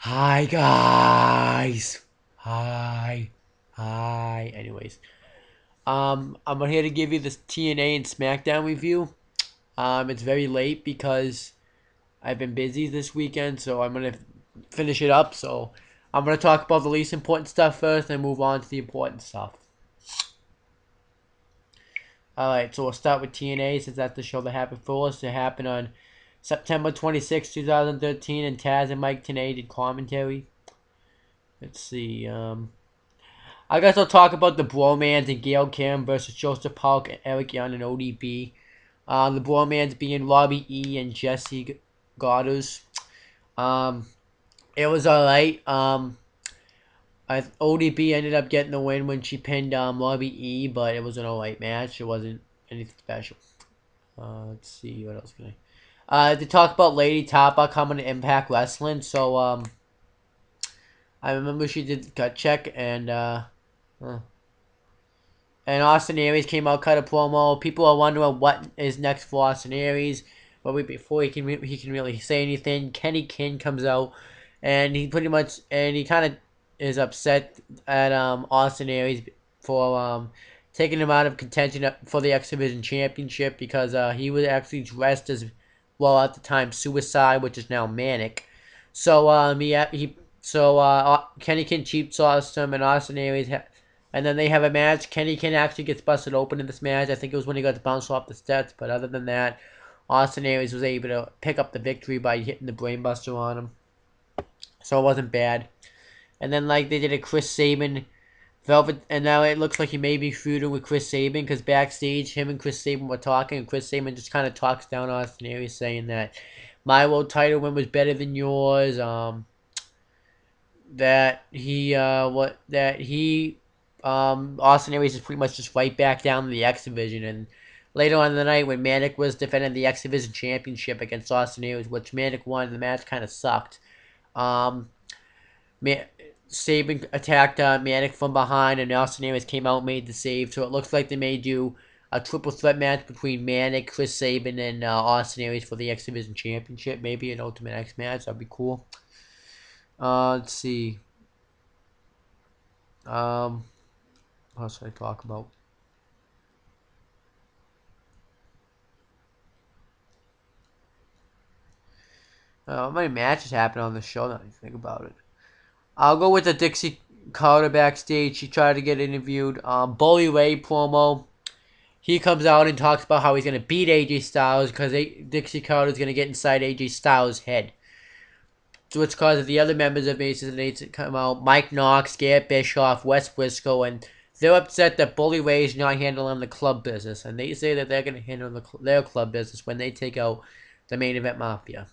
Hi guys. Hi. Hi. Anyways, I'm here to give you this TNA and Smackdown review. It's very late because I've been busy this weekend, so I'm gonna finish it up. So I'm gonna talk about the least important stuff first, and move on to the important stuff. All right, so we'll start with TNA since that's the show that happened first. It happened on September 26, 2013, and Taz and Mike Tenay did commentary. Let's see. I guess I'll talk about the bromance and Gail Kim versus Joseph Park and Eric Young and ODB. The bromance being Robbie E and Jesse Goddard. Um, it was alright. ODB ended up getting the win when she pinned Robbie E, but it was an alright match. It wasn't anything special. Let's see what else can I. To talk about Lady Tapa coming to Impact Wrestling. So I remember she did gut check uh, and Austin Aries came out, cut a promo. People are wondering what is next for Austin Aries. But before he can really say anything, Kenny King comes out, and he kind of is upset at Austin Aries for taking him out of contention for the X Division Championship because he was actually dressed as well at the time Suicide, which is now Manic. So Kenny King cheap sauced him, and Austin Aries and then they have a match. Kenny King actually gets busted open in this match. I think it was when he got bounced off the steps. But other than that, Austin Aries was able to pick up the victory by hitting the brainbuster on him. So it wasn't bad. And then like they did a Chris Sabin Velvet, and now it looks like he may be feuding with Chris Sabin because backstage him and Chris Sabin were talking, and Chris Sabin just kind of talks down Austin Aries, saying that my world title win was better than yours. That he what that he Austin Aries is pretty much just right back down to the X Division. And later on in the night, when Manic was defending the X Division Championship against Austin Aries, which Manic won, the match kind of sucked. Um, Sabin attacked Manic from behind, and Austin Aries came out and made the save. So it looks like they may do a triple threat match between Manic, Chris Sabin, and Austin Aries for the X Division Championship. Maybe an Ultimate X match. That'd be cool. Let's see. Um, what else should I talk about? How many matches happened on the show now you think about it? I'll go with the Dixie Carter backstage. She tried to get interviewed. Bully Ray promo. He comes out and talks about how he's going to beat AJ Styles because Dixie Carter's going to get inside AJ Styles' head. So it's caused the other members of Aces and Eights to come out. Mike Knox, Garrett Bischoff, Wes Briscoe, and they're upset that Bully Ray's not handling the club business. And they say that they're going to handle their club business when they take out the main event Mafia.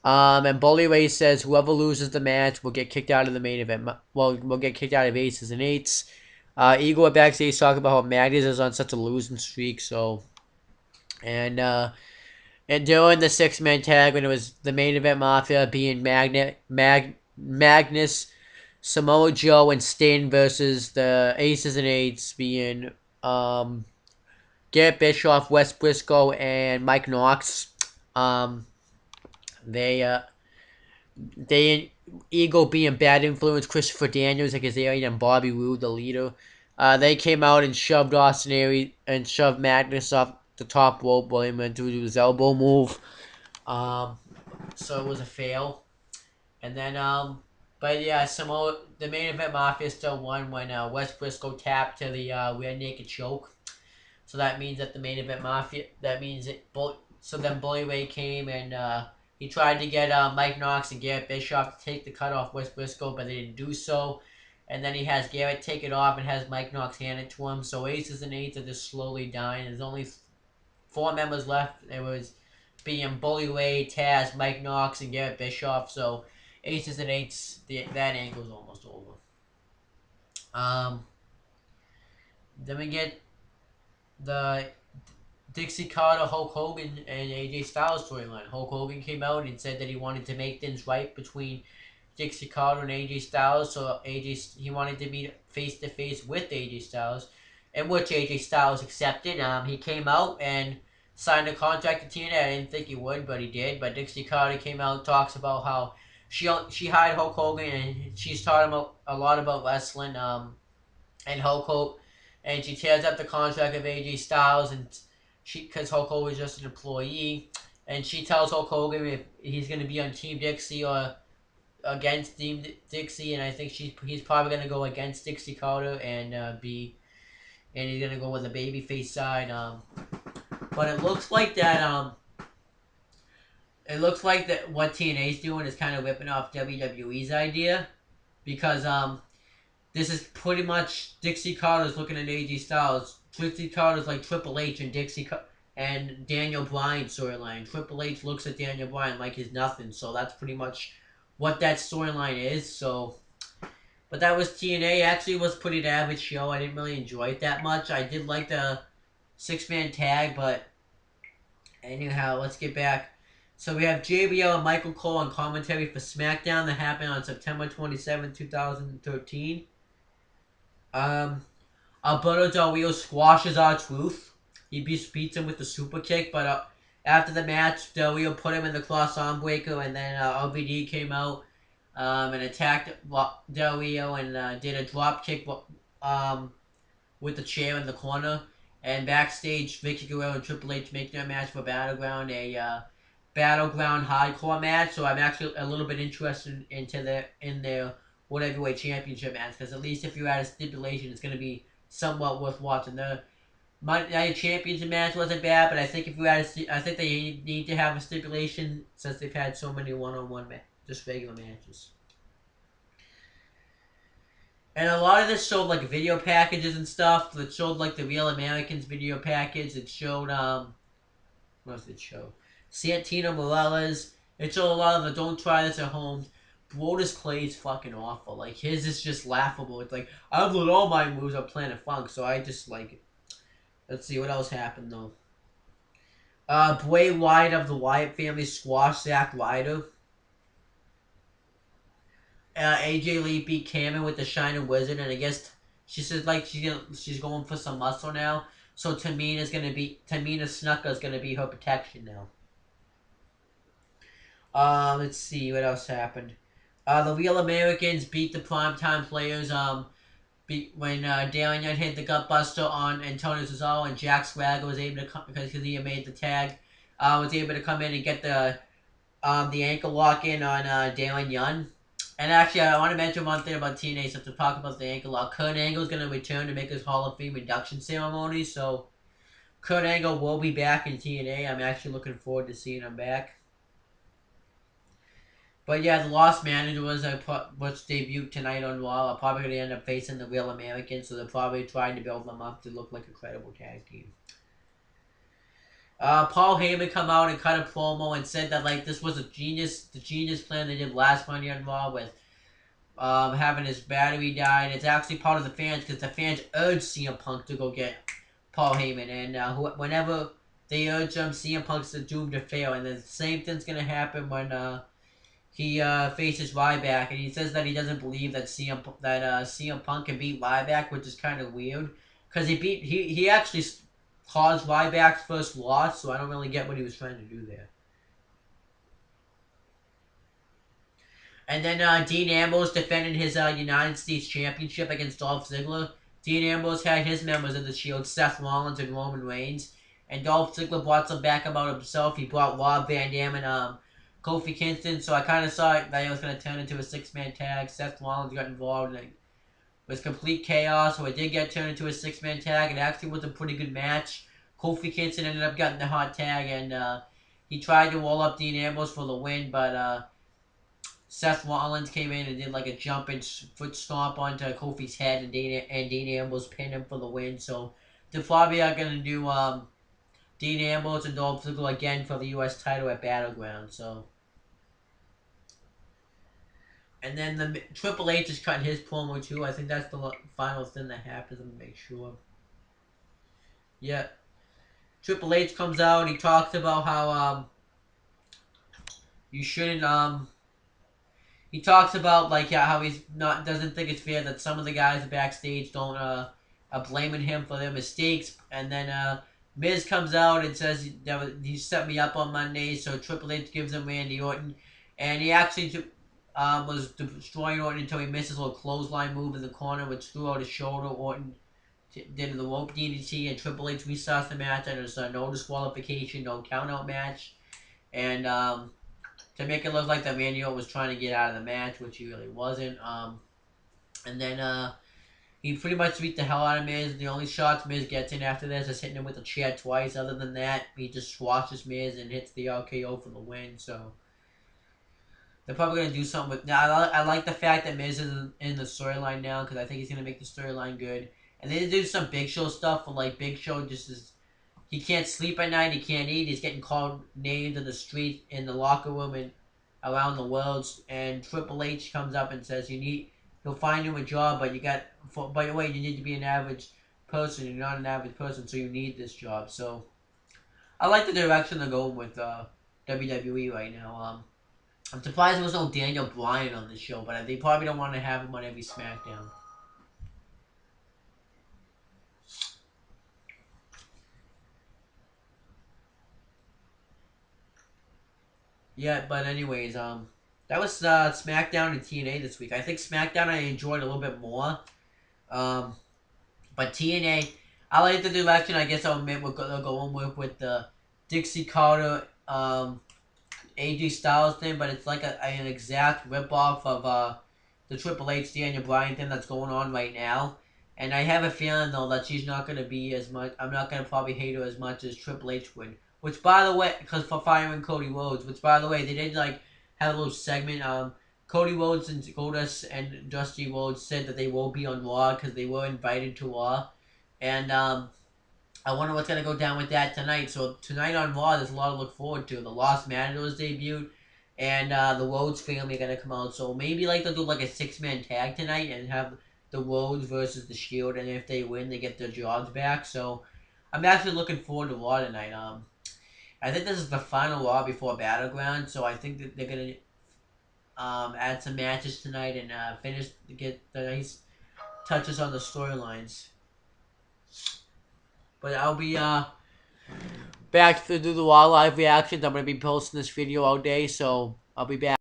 And Bully Ray says whoever loses the match will get kicked out of the main event. Well, will get kicked out of Aces and Eights. Igor backstage talking about how Magnus is on such a losing streak. So, and and during the six-man tag when it was the main event Mafia being Magnus, Samoa Joe, and Sting versus the Aces and Eights being Garrett Bischoff, Wes Briscoe, and Mike Knox. Um, they they Ego being bad influence, Christopher Daniels, like Kazarian, and Bobby Roode, the leader. They came out and shoved Austin Aries and shoved Magnus off the top rope while he went to do his elbow move. Um, so it was a fail. And then but yeah, the main event Mafia still won when Wes Briscoe tapped to the rear naked choke. So that means that the main event Mafia. That means it. So then Bully Ray came and he tried to get Mike Knox and Garrett Bischoff to take the cut off Wes Briscoe, but they didn't do so. And then he has Garrett take it off and has Mike Knox hand it to him. So Aces and Eights are just slowly dying. There's only four members left. It was being Bully Ray, Taz, Mike Knox, and Garrett Bischoff. So Aces and Eights, that angle's almost over. Um, then we get the Dixie Carter, Hulk Hogan, and AJ Styles storyline. Hulk Hogan came out and said that he wanted to make things right between Dixie Carter and AJ Styles. So he wanted to meet face to face with AJ Styles, in which AJ Styles accepted. He came out and signed a contract to TNA. I didn't think he would, but he did. But Dixie Carter came out and talks about how she hired Hulk Hogan, and she's taught him a lot about wrestling. And Hulk Hogan, and she tears up the contract of AJ Styles, and because Hulk Hogan is just an employee, and she tells Hulk Hogan if he's going to be on Team Dixie or against Team Dixie, and I think he's probably going to go against Dixie Carter and he's going to go with the babyface side. But it looks like that. It looks like that what TNA's doing is kind of ripping off WWE's idea because this is pretty much Dixie Carter's looking at AJ Styles. Dixie Carter's like Triple H and and Daniel Bryan storyline. Triple H looks at Daniel Bryan like he's nothing, so that's pretty much what that storyline is. So, but that was TNA. Actually, it was a pretty average show. I didn't really enjoy it that much. I did like the 6-man tag, but anyhow, let's get back. So we have JBL and Michael Cole on commentary for Smackdown that happened on September 27, 2013. Alberto Del Rio squashes R-Truth. He beats him with the super kick, but after the match, Del Rio put him in the cross arm breaker, and then RVD came out and attacked Del Rio and did a drop kick with the chair in the corner. And backstage, Vicky Guerrero and Triple H make their match for Battleground, a Battleground hardcore match. So I'm actually a little bit interested in their World Heavyweight Championship match, because at least if you add a stipulation, it's going to be somewhat worth watching. The Monday Night Championship match wasn't bad, but I think if you add I think they need to have a stipulation since they've had so many one-on-one just regular matches. And a lot of this showed like video packages and stuff. It showed like the Real Americans video package. It showed what else did it show? Santino Morella's. It showed a lot of the Don't Try This at Home. Brodus Clay is fucking awful. Like, his is just laughable. It's like, I've learned all my moves on Planet Funk, so I just like it. Let's see what else happened though. Bray Wyatt of the Wyatt family squashed Zack Ryder. AJ Lee beat Cameron with the Shining Wizard, and I guess she says like she's going for some muscle now. So Tamina Snuka is gonna be her protection now. Let's see what else happened. The Real Americans beat the Primetime Players. When Darian Young hit the Gutbuster on Antonio Cesaro, and Jack Swagger was able to come because he had made the tag. Was able to come in and get the ankle lock in on Darian Young. And actually, I want to mention one thing about TNA, so to talk about the ankle lock. Kurt Angle is going to return to make his Hall of Fame induction ceremony, so Kurt Angle will be back in TNA. I'm actually looking forward to seeing him back. But yeah, the Lost Managers which debuted tonight on Raw are probably going to end up facing the Real Americans, so they're probably trying to build them up to look like a credible tag team. Paul Heyman come out and cut a promo and said that like this was the genius plan they did last Monday on Raw with having his battery die. And it's actually part of the fans because the fans urged CM Punk to go get Paul Heyman, and whenever they urge him, CM Punk's doomed to fail. And the same thing's gonna happen when he faces Ryback, and he says that he doesn't believe that CM Punk can beat Ryback, which is kind of weird because he actually caused Ryback's first loss, so I don't really get what he was trying to do there. And then Dean Ambrose defended his United States Championship against Dolph Ziggler. Dean Ambrose had his members of the Shield, Seth Rollins and Roman Reigns, and Dolph Ziggler brought some back about himself. He brought Rob Van Dam and Kofi Kingston, so I kind of saw that it was going to turn into a 6-man tag. Seth Rollins got involved, and it was complete chaos, so it did get turned into a 6-man tag. It actually was a pretty good match. Kofi Kingston ended up getting the hot tag, and he tried to roll up Dean Ambrose for the win, but Seth Rollins came in and did like a jumping foot stomp onto Kofi's head, and Dean Ambrose pinned him for the win. So they're probably are going to do Dean Ambrose and Dolph Ziggler again for the U.S. title at Battleground. So, and then the Triple H is cutting his promo too. I think that's the final thing that happens. Let me make sure. Yeah. Triple H comes out and he talks about how you shouldn't he talks about like how he's doesn't think it's fair that some of the guys backstage don't are blaming him for their mistakes, and then Miz comes out and says he set me up on Monday, so Triple H gives him Randy Orton, and he actually was destroying Orton until he missed his little clothesline move in the corner, which threw out his shoulder. Orton did the rope DDT, and Triple H restarts the match, and it's a no disqualification, no count out match. And to make it look like that Randy Orton was trying to get out of the match, which he really wasn't. And then he pretty much beat the hell out of Miz. The only shots Miz gets in after this is hitting him with a chair twice. Other than that, he just squashes Miz and hits the RKO for the win. So they're probably going to do something with... Now, I like the fact that Miz is in the storyline now, because I think he's going to make the storyline good. And they do some Big Show stuff, for like Big Show just is... He can't sleep at night, he can't eat, he's getting called names in the street, in the locker room, and around the world. And Triple H comes up and says, he'll find you a job, but by the way, you need to be an average person. You're not an average person, so you need this job. So, I like the direction they're going with WWE right now. I'm surprised there was no Daniel Bryan on this show, but they probably don't want to have him on every SmackDown. Yeah, but anyways, that was SmackDown and TNA this week. I think SmackDown I enjoyed a little bit more. But TNA, I like the direction. I guess I'll admit we're going with the Dixie Carter, AJ Styles thing, but it's like an exact ripoff of the Triple H Daniel Bryan thing that's going on right now. And I have a feeling though that she's not going to be as much. I'm not going to probably hate her as much as Triple H would. Which, by the way, because for firing Cody Rhodes, which, by the way, they did like have a little segment. Cody Rhodes and Goldust and Dusty Rhodes said that they will be on Raw because they were invited to Raw, and I wonder what's gonna go down with that tonight. So tonight on Raw, there's a lot to look forward to. The Lost Matadors debuted, and the Rhodes family are gonna come out. So maybe like they'll do like a 6-man tag tonight and have the Rhodes versus the Shield, and if they win, they get their jobs back. So I'm actually looking forward to Raw tonight. I think this is the final Raw before Battleground, so I think that they're gonna add some matches tonight and finish to get the nice touches on the storylines. But I'll be back to do the Raw live reactions. I'm gonna be posting this video all day, so I'll be back.